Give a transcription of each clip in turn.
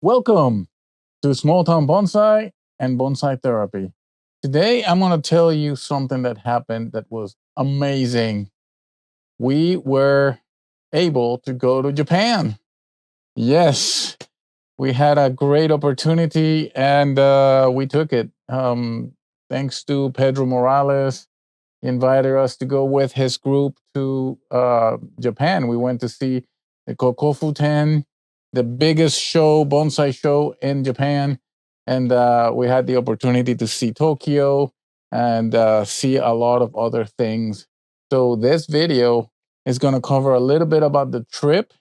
Welcome to Small Town Bonsai and Bonsai Therapy. Today, I'm going to tell you something that happened that was amazing. We were able to go to Japan. Yes, we had a great opportunity and we took it. Thanks to Pedro Morales, he invited us to go with his group to Japan. We went to see the Kokofu 10, the biggest show, bonsai show in Japan. And we had the opportunity to see Tokyo and see a lot of other things. So this video is going to cover a little bit about the trip,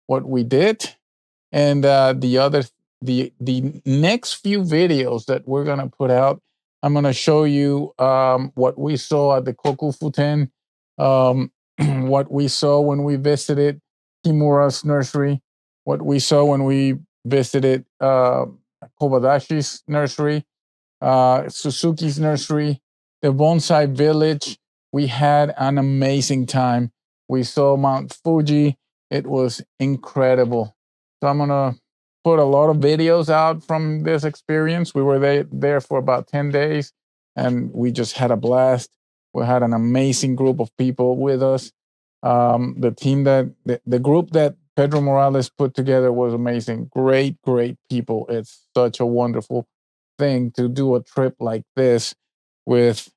what we did, and the next few videos that we're gonna put out, I'm gonna show you what we saw at the Kokufuten, what we saw when we visited Kimura's nursery, what we saw when we visited Kobadashi's nursery, Suzuki's nursery, the bonsai village. We had an amazing time. We saw Mount Fuji. It was incredible. So I'm gonna put a lot of videos out from this experience. We were there for about 10 days and we just had a blast. We had an amazing group of people with us. The team the group that Pedro Morales put together was amazing. Great people. It's such a wonderful thing to do a trip like this with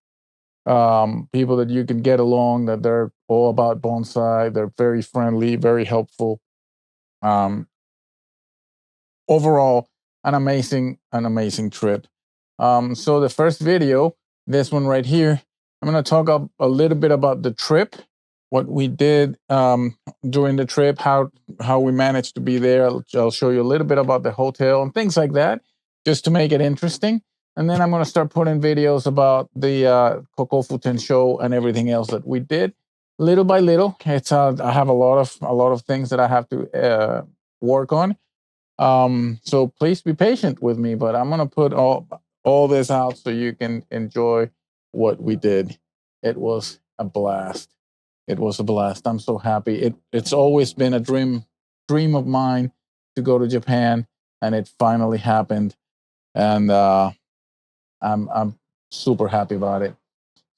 people that you can get along, that they're all about bonsai. They're very friendly, very helpful. Um, Overall, an amazing trip. So the first video, this one right here, I'm going to talk a little bit about the trip, what we did during the trip, how we managed to be there. I'll show you a little bit about the hotel and things like that, just to make it interesting. And then I'm going to start putting videos about the Kokofuten show and everything else that we did, little by little. It's I have a lot of things that I have to work on, so please be patient with me, but I'm gonna put all this out so you can enjoy what we did. It was a blast. It was a blast. I'm so happy. It's always been a dream of mine to go to Japan, and it finally happened. And I'm super happy about it.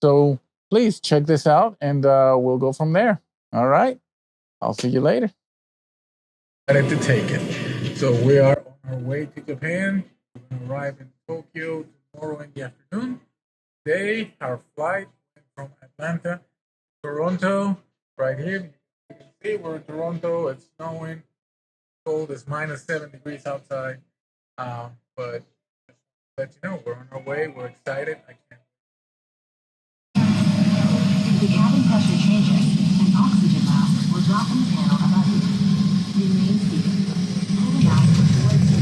So please check this out, and we'll go from there. All right. I'll see you later. Ready to take it. So we are on our way to Japan. We're going to arrive in Tokyo tomorrow in the afternoon. Today, our flight went from Atlanta to Toronto. Right here, you can see we're in Toronto. It's snowing. Cold. It's -7 degrees outside. But just to let you know, we're on our way. We're excited. I can't. The cabin pressure changes, and oxygen mask will drop in the panel above you. Remain seated. Pull the mask towards you.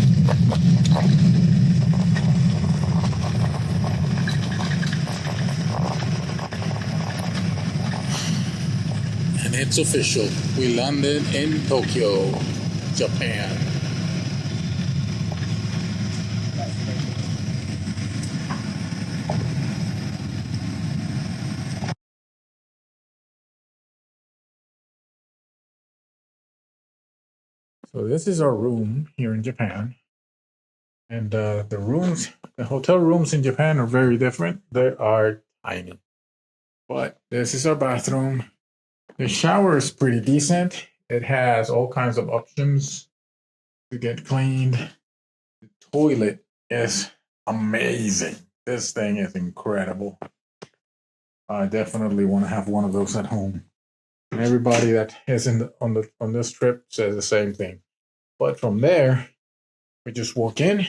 And it's official. We landed in Tokyo, Japan. So this is our room here in Japan. And the hotel rooms in Japan are very different. They are tiny. But this is our bathroom. The shower is pretty decent. It has all kinds of options to get cleaned. The toilet is amazing. This thing is incredible. I definitely want to have one of those at home. And everybody that is on this trip says the same thing. But from there, we just walk in.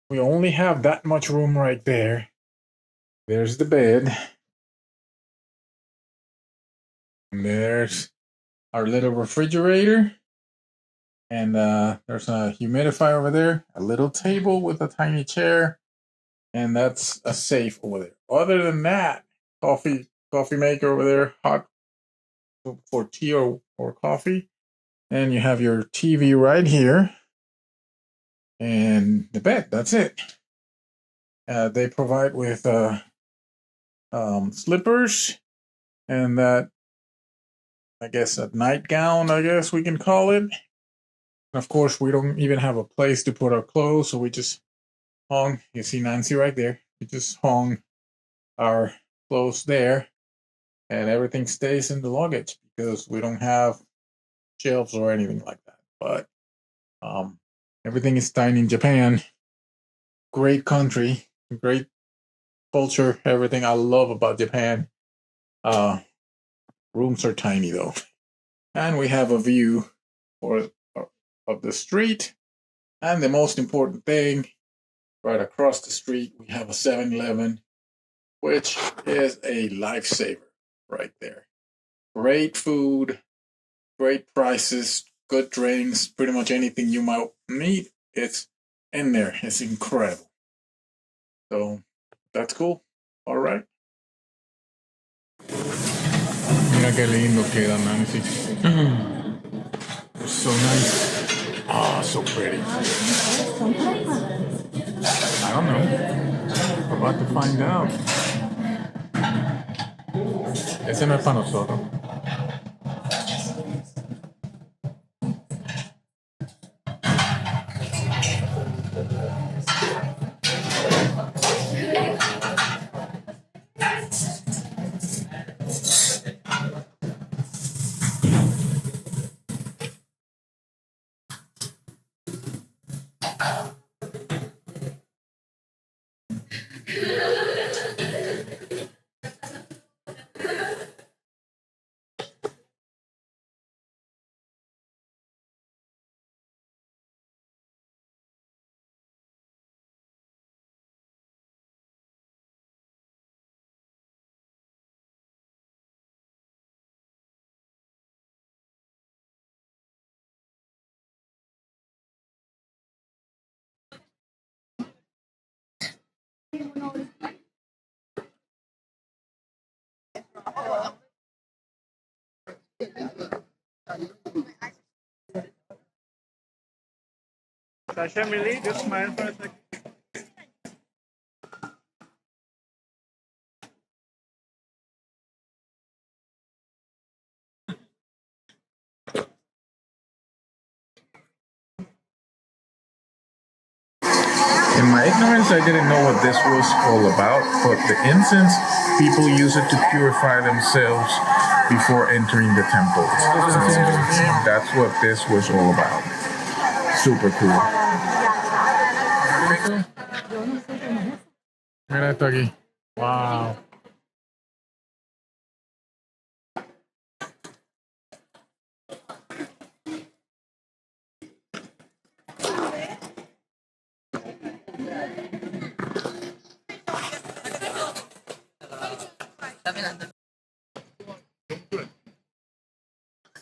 We only have that much room right there. There's the bed. And there's our little refrigerator. And there's a humidifier over there, a little table with a tiny chair, and that's a safe over there. Other than that, coffee maker over there, hot for tea or coffee. And you have your TV right here. And the bed, that's it. They provide with slippers and that, I guess, a nightgown, I guess we can call it. And of course, we don't even have a place to put our clothes, so we just hung. You see Nancy right there. We just hung our clothes there, and everything stays in the luggage because we don't have shelves or anything like that. But um, everything is tiny in Japan. Great country, great culture, everything I love about Japan. Uh, Rooms are tiny though, and we have a view for of the street. And the most important thing, right across the street, we have a 7-Eleven, which is a lifesaver right there. Great food, great prices, good drinks, pretty much anything you might need, it's in there. It's incredible. So that's cool. All right. Mira qué lindo queda, Nancy. So nice. Ah, so pretty. I don't know. We're about to find out. Ese no es para nosotros. Sasha, Millie, just smile for a second. In my ignorance, I didn't know what this was all about, but the incense, people use it to purify themselves before entering the temple. So that's what this was all about. Super cool. Mira esto aquí. Wow.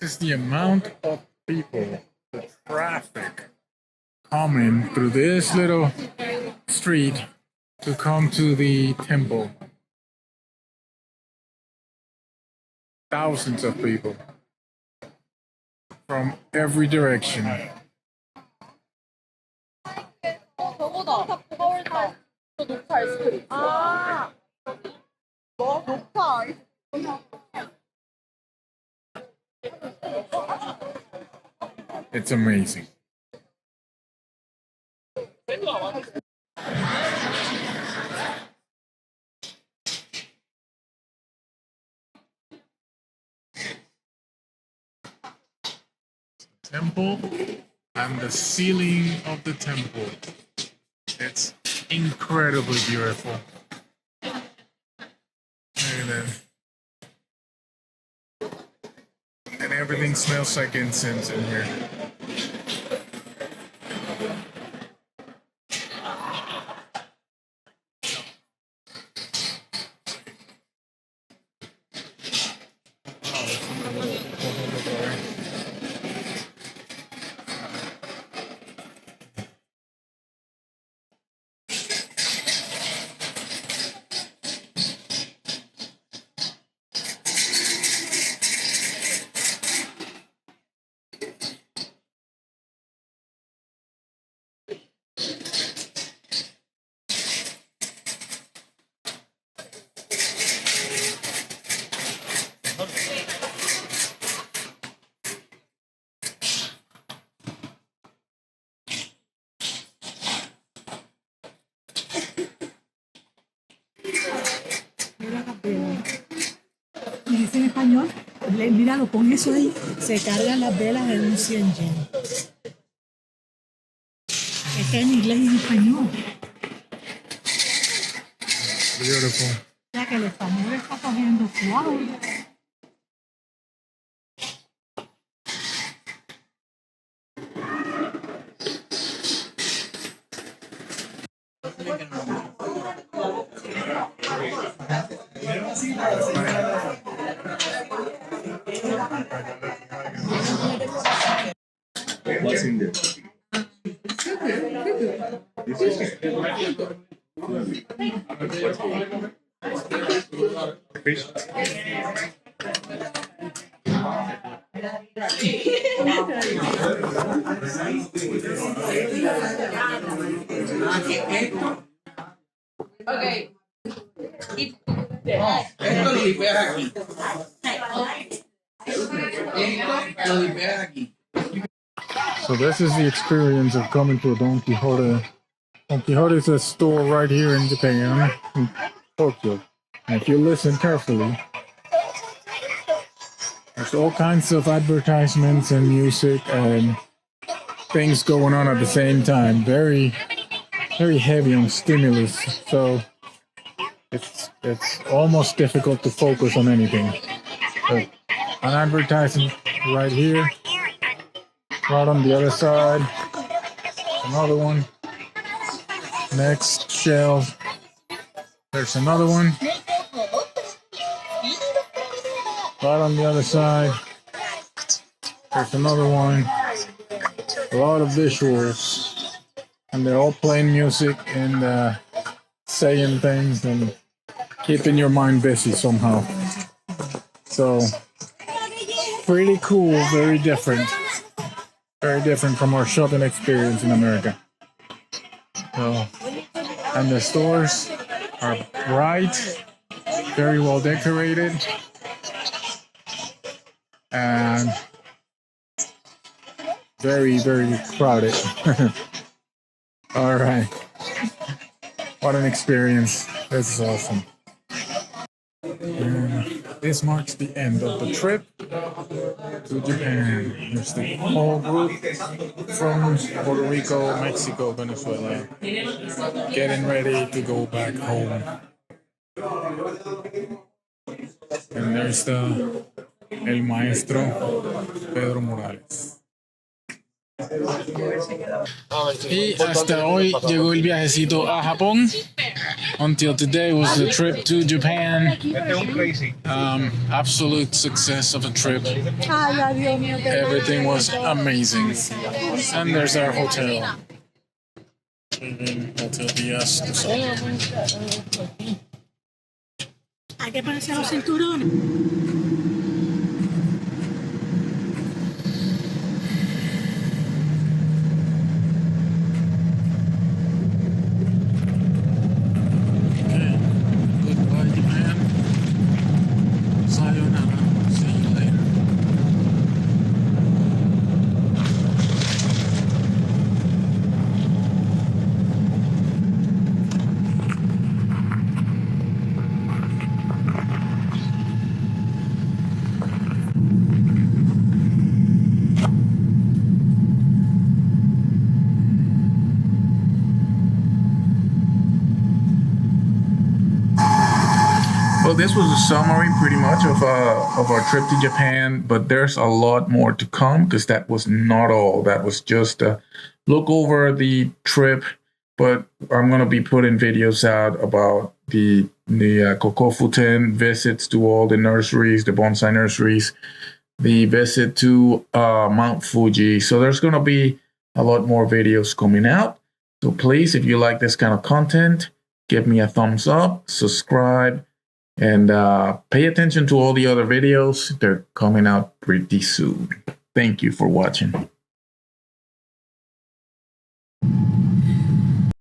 This is the amount of people, the traffic coming through this little street to come to the temple. Thousands of people from every direction. It's amazing. Temple and the ceiling of the temple. It's incredibly beautiful. Look at that. And everything smells like incense in here. Míralo, con eso ahí se cargan las velas en un 100 yen. Está en inglés y en español. Beautiful. O sea que el español está cogiendo suave. What's in there? This is fish. Okay. Esto lo dipeas aquí. Esto lo dipeas aquí. So this is the experience of coming to a Don Quixote. Don Quixote is a store right here in Japan, in Tokyo. And if you listen carefully, there's all kinds of advertisements and music and things going on at the same time. Very, very heavy on stimulus. So it's almost difficult to focus on anything. But an advertisement right here, right on the other side, another one. Next shelf, there's another one. Right on the other side, there's another one. A lot of visuals, and they're all playing music and saying things and keeping your mind busy somehow. So pretty cool, very different from our shopping experience in America. So, and the stores are bright, very well decorated, and very, very crowded. All right. What an experience. This is awesome. And this marks the end of the trip to Japan. Here's the whole group from Puerto Rico, Mexico, Venezuela, getting ready to go back home. And there's el maestro Pedro Morales. Y hasta hoy llegó el viajecito a Japón. Until today was the trip to Japan. Absolute success of a trip. Everything was amazing. And there's our hotel. Hotel Díaz. Hay que ponerse los cinturones. Well, this was a summary pretty much of our trip to Japan, but there's a lot more to come because that was not all. That was just a look over the trip, but I'm going to be putting videos out about the Kokofuten visits to all the nurseries, the bonsai nurseries, the visit to Mount Fuji. So there's going to be a lot more videos coming out. So please, if you like this kind of content, give me a thumbs up, subscribe, and pay attention to all the other videos. They're coming out pretty soon. Thank you for watching.